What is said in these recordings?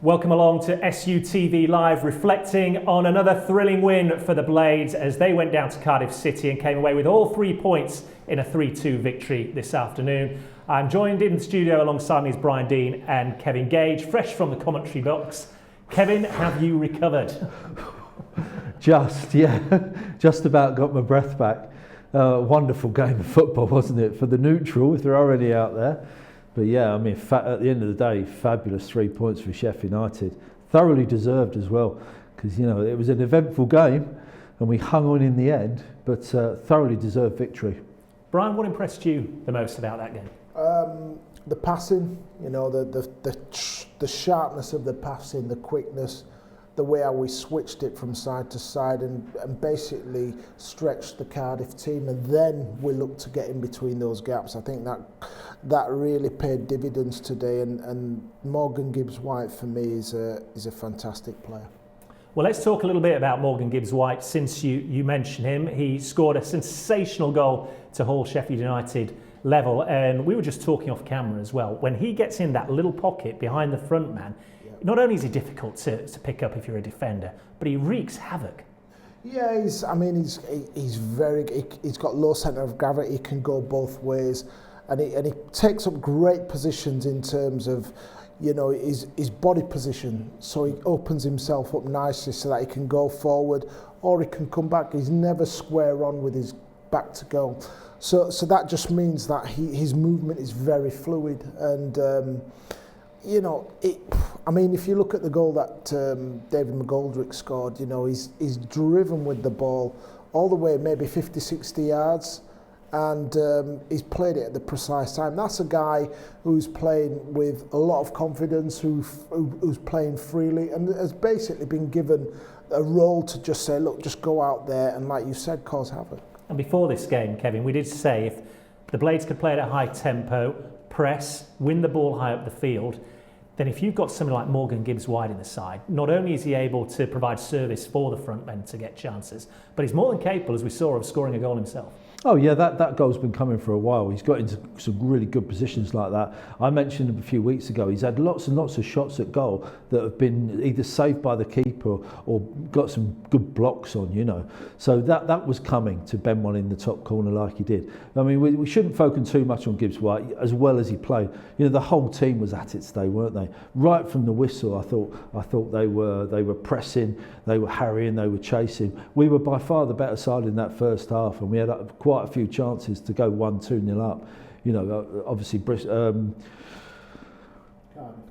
Welcome along to SUTV Live, reflecting on another thrilling win for the Blades as they went down to Cardiff City and came away with all 3 points in a 3-2 victory this afternoon. I'm joined in the studio alongside me is Brian Deane and Kevin Gage, fresh from the commentary box. Kevin, have you recovered? Just about got my breath back. Wonderful game of football, wasn't it? For the neutral, if they're already out there. But yeah, I mean, at the end of the day, fabulous 3 points for Sheffield United. Thoroughly deserved as well, because you know it was an eventful game, and we hung on in the end. But thoroughly deserved victory. Brian, what impressed you the most about that game? The passing, you know, the sharpness of the passing, the quickness, the way how we switched it from side to side and basically stretched the Cardiff team, and then we looked to get in between those gaps. I think that really paid dividends today, and Morgan Gibbs-White for me is a fantastic player. Well, let's talk a little bit about Morgan Gibbs-White. Since you mentioned him, he scored a sensational goal to haul Sheffield United level, and we were just talking off camera as well. When he gets in that little pocket behind the front man, not only is he difficult to pick up if you're a defender, but he wreaks havoc. Yeah, he's got low centre of gravity, he can go both ways, and he takes up great positions in terms of, you know, his body position. So he opens himself up nicely so that he can go forward or he can come back. He's never square on with his back to goal. So that just means that his movement is very fluid, and you know, I mean, if you look at the goal that David McGoldrick scored, you know, he's driven with the ball all the way maybe 50, 60 yards, and he's played it at the precise time. That's a guy who's playing with a lot of confidence, who's playing freely, and has basically been given a role to just say, look, just go out there and, like you said, cause havoc. And before this game, Kevin, we did say if the Blades could play at a high tempo, press, win the ball high up the field, then if you've got something like Morgan Gibbs-White in the side, not only is he able to provide service for the front men to get chances, but he's more than capable, as we saw, of scoring a goal himself. Oh yeah, that goal's been coming for a while. He's got into some really good positions like that. I mentioned him a few weeks ago. He's had lots and lots of shots at goal that have been either saved by the keeper or got some good blocks on, you know. So that was coming to bend one in the top corner like he did. I mean, we shouldn't focus too much on Gibbs-White as well as he played. You know, the whole team was at it today, weren't they? Right from the whistle, I thought they were pressing, they were harrying, they were chasing. We were by far the better side in that first half, and we had quite a few chances to go 1-2-0 up. You know, obviously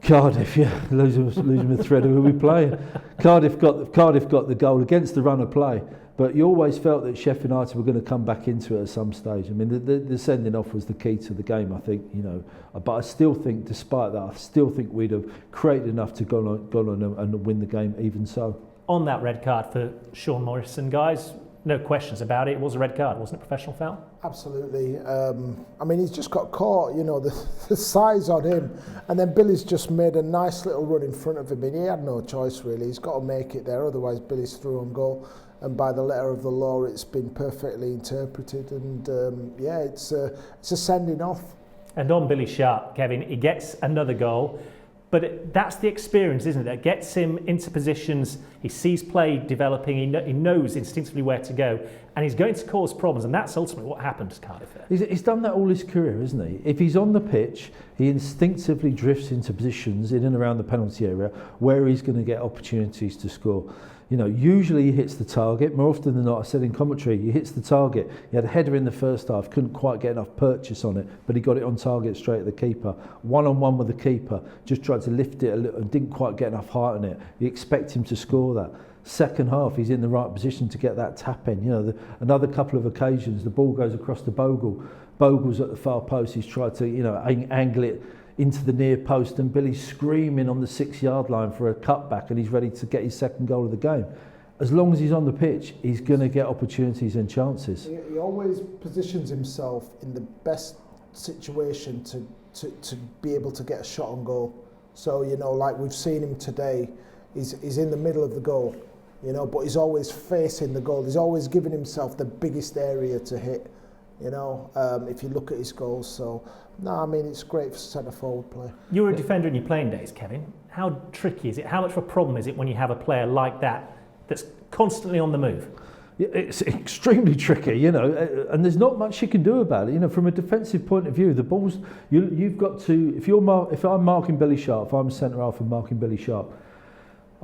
Cardiff, yeah, losing the thread of who we playing. Cardiff got the goal against the run of play, but you always felt that Sheffield United were going to come back into it at some stage. I mean, the sending off was the key to the game, I think. You know, but I still think, despite that, I still think we'd have created enough to go on and win the game. Even so, on that red card for Sean Morrison, guys. No questions about it. It was a red card, wasn't it? Professional foul? Absolutely. I mean, he's just got caught, you know, the size on him. And then Billy's just made a nice little run in front of him. And he had no choice, really. He's got to make it there. Otherwise, Billy's through on goal. And by the letter of the law, it's been perfectly interpreted. And, yeah, it's a sending off. And on Billy Sharp, Kevin, he gets another goal. But that's the experience, isn't it? That gets him into positions, he sees play developing, he knows instinctively where to go, and he's going to cause problems, and that's ultimately what happened to Cardiff. He's done that all his career, isn't he? If he's on the pitch, he instinctively drifts into positions in and around the penalty area where he's going to get opportunities to score. You know, usually he hits the target. More often than not, I said in commentary, he hits the target. He had a header in the first half, couldn't quite get enough purchase on it, but he got it on target straight at the keeper. One-on-one with the keeper, just tried to lift it a little and didn't quite get enough height on it. You expect him to score that. Second half, he's in the right position to get that tap in. You know, another couple of occasions, the ball goes across to Bogle. Bogle's at the far post. He's tried to, you know, angle it into the near post, and Billy's screaming on the 6-yard line for a cutback, and he's ready to get his second goal of the game. As long as he's on the pitch, he's going to get opportunities and chances. He always positions himself in the best situation to be able to get a shot on goal. So, you know, like we've seen him today, he's in the middle of the goal, you know, but he's always facing the goal. He's always giving himself the biggest area to hit. you know, if you look at his goals. So, no, I mean, it's great for centre-forward play. You were a defender in your playing days, Kevin. How tricky is it? How much of a problem is it when you have a player like that that's constantly on the move? Yeah, it's extremely tricky, you know, and there's not much you can do about it. You know, from a defensive point of view, the balls, you've got to, if I'm marking Billy Sharp, if I'm centre half and marking Billy Sharp,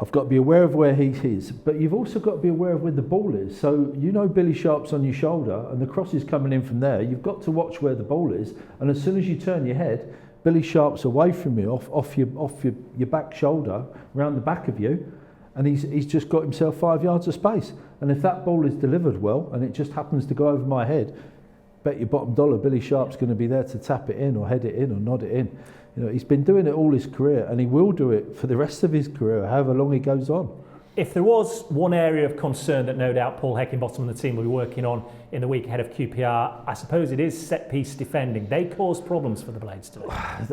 I've got to be aware of where he is, but you've also got to be aware of where the ball is. So you know Billy Sharp's on your shoulder and the cross is coming in from there. You've got to watch where the ball is, and as soon as you turn your head, Billy Sharp's away from you, off your back shoulder, round the back of you, and he's just got himself 5 yards of space. And if that ball is delivered well and it just happens to go over my head, bet your bottom dollar Billy Sharp's going to be there to tap it in or head it in or nod it in. You know, he's been doing it all his career, and he will do it for the rest of his career, however long he goes on. If there was one area of concern that no doubt Paul Heckingbottom and the team will be working on in the week ahead of QPR, I suppose it is set-piece defending. They cause problems for the Blades today.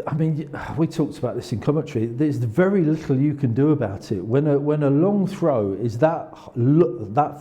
I mean, we talked about this in commentary. There's very little you can do about it. When a long throw is that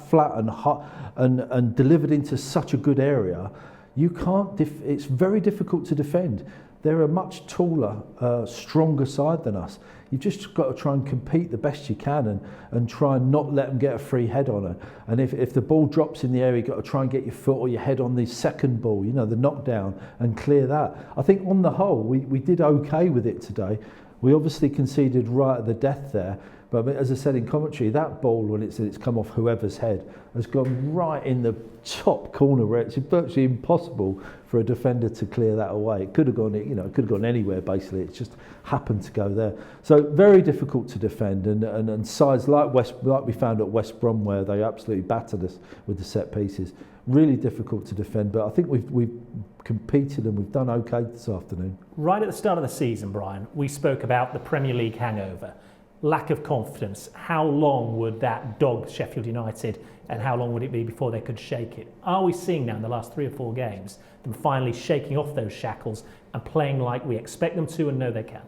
flat and hot and delivered into such a good area, you can't. It's very difficult to defend. They're a much taller, stronger side than us. You've just got to try and compete the best you can and try and not let them get a free head on it. And if the ball drops in the air, you've got to try and get your foot or your head on the second ball, you know, the knockdown, and clear that. I think on the whole, we did okay with it today. We obviously conceded right at the death there. But as I said in commentary, that ball, when it's come off whoever's head, has gone right in the top corner where it's virtually impossible for a defender to clear that away. It could have gone, you know, it could have gone anywhere basically. It's just happened to go there. So very difficult to defend, and sides like we found at West Brom, where they absolutely battered us with the set pieces. Really difficult to defend, but I think we've competed and we've done okay this afternoon. Right at the start of the season, Brian, we spoke about the Premier League hangover. Lack of confidence. How long would that dog Sheffield United, and how long would it be before they could shake it? Are we seeing now in the last 3 or 4 games them finally shaking off those shackles and playing like we expect them to and know they can?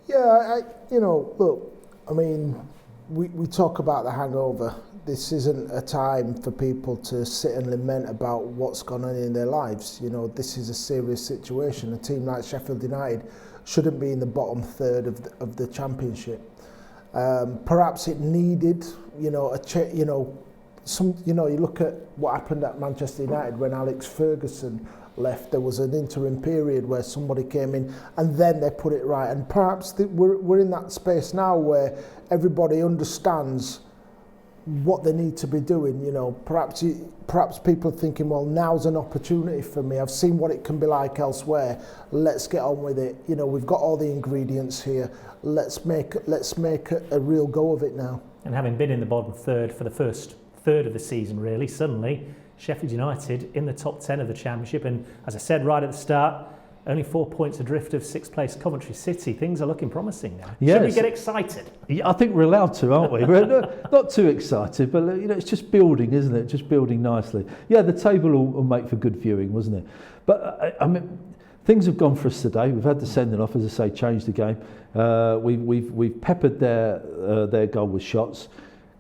Yeah, look, I mean, we talk about the hangover. This isn't a time for people to sit and lament about what's gone on in their lives. You know, this is a serious situation. A team like Sheffield United shouldn't be in the bottom third of the championship. Perhaps it needed, you look at what happened at Manchester United when Alex Ferguson left. There was an interim period where somebody came in and then they put it right. And perhaps we're in that space now where everybody understands what they need to be doing. You know, perhaps people are thinking, well, now's an opportunity for me. I've seen what it can be like elsewhere. Let's get on with it. You know, we've got all the ingredients here. Let's make a real go of it now. And having been in the bottom third for the first third of the season, really, suddenly Sheffield United in the top 10 of the Championship, and as I said right at the start, only 4 points adrift of 6th place Coventry City. Things are looking promising now. Yes. Should we get excited? Yeah, I think we're allowed to, aren't we? We're not too excited, but you know, it's just building, isn't it? Just building nicely. Yeah, the table will make for good viewing, wasn't it? But I mean, things have gone for us today. We've had the sending off, as I say, changed the game. We've peppered their goal with shots.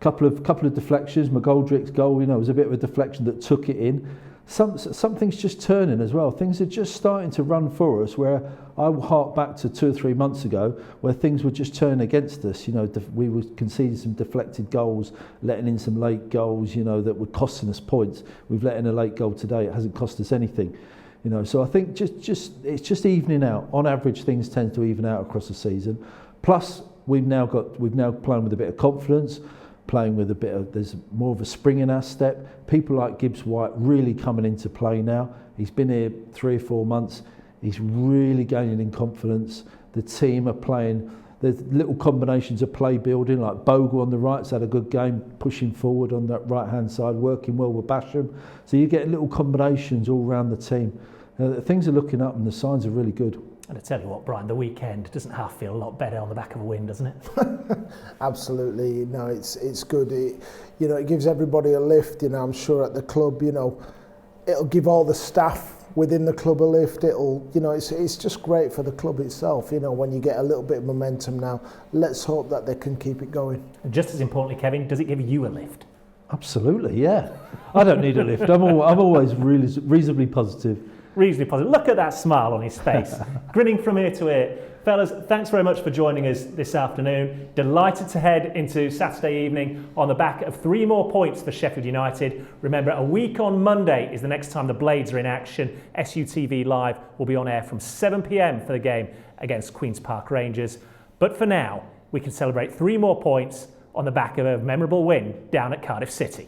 Couple of deflections. McGoldrick's goal, you know, was a bit of a deflection that took it in. Something's just turning as well. Things are just starting to run for us, where I will hark back to 2 or 3 months ago where things would just turn against us. You know, we were conceding some deflected goals, letting in some late goals, you know, that were costing us points. We've let in a late goal today. It hasn't cost us anything. You know, so I think it's just evening out. On average, things tend to even out across the season. Plus, we've now playing with a bit of confidence, playing with there's more of a spring in our step. People like Gibbs-White really coming into play now. He's been here 3 or 4 months. He's really gaining in confidence. The team are playing. There's little combinations of play building, like Bogle on the right's had a good game, pushing forward on that right-hand side, working well with Basham. So you get little combinations all around the team. Things are looking up and the signs are really good. And I tell you what, Brian, the weekend doesn't half feel a lot better on the back of a win, doesn't it? Absolutely. No, it's good. It gives everybody a lift. You know, I'm sure at the club, you know, it'll give all the staff within the club a lift. It's just great for the club itself. You know, when you get a little bit of momentum now, let's hope that they can keep it going. And just as importantly, Kevin, does it give you a lift? Absolutely, yeah. I don't need a lift. I'm always really reasonably positive. Reasonably positive. Look at that smile on his face, grinning from ear to ear. Fellas, thanks very much for joining us this afternoon. Delighted to head into Saturday evening on the back of 3 more points for Sheffield United. Remember, a week on Monday is the next time the Blades are in action. SUTV Live will be on air from 7 p.m. for the game against Queen's Park Rangers. But for now, we can celebrate 3 more points on the back of a memorable win down at Cardiff City.